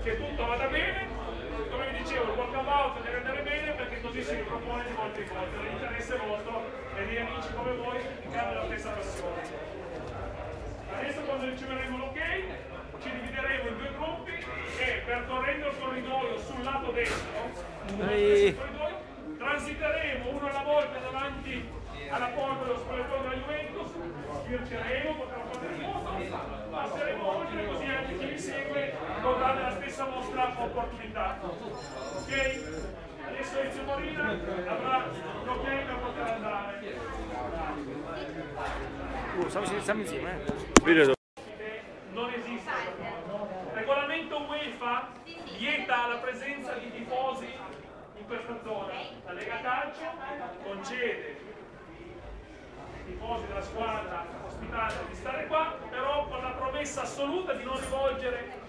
che tutto vada bene, come vi dicevo, il walkabout deve andare bene perché così si ripropone di volta in volta, l'interesse vostro e di amici come voi che hanno la stessa passione. Adesso quando riceveremo l'ok ci divideremo in due gruppi e percorrendo il corridoio sul lato destro, transiteremo uno alla volta davanti alla porta dello spogliatoio della Juventus, sbirceremo, potremo fare il foto, passeremo oltre così anche chi vi segue godrà della stessa vostra opportunità. Ok? Adesso Ezio Morina avrà l'ok per poter andare. Siamo insieme. Non esiste. Il regolamento UEFA vieta la presenza di tifosi in questa zona. La Lega Calcio concede ai tifosi della squadra ospitata di stare qua, però con la promessa assoluta di non rivolgere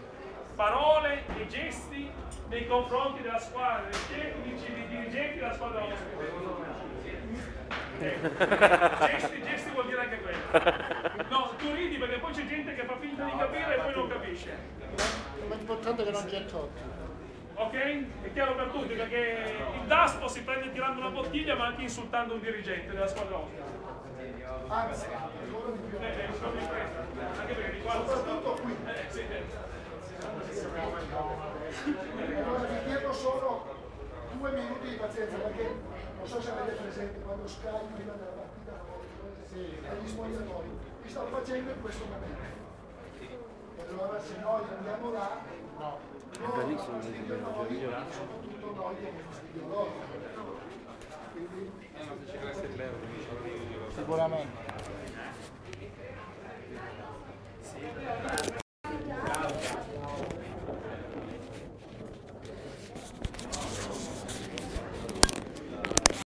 parole e gesti nei confronti della squadra, dei dirigenti della squadra ospite. Gesti vuol dire anche quello. No, tu ridi perché poi c'è gente che fa finta di capire e poi non capisce. L'importante è che non c'è troppo. Ok? È chiaro per tutti perché il DASPO si prende tirando una bottiglia ma anche insultando un dirigente della squadra ospite. Anzi, ancora di più. Anche perché di qua Soprattutto qui. sì. Allora vi chiedo solo 2 minuti di pazienza perché non so se avete presente quando Sky prima della partita agli spogliatoi vi stanno facendo in questo momento. E allora se noi andiamo là, no. Loro danno fastidio a noi, soprattutto noi diamo fastidio a loro. Quindi sicuramente.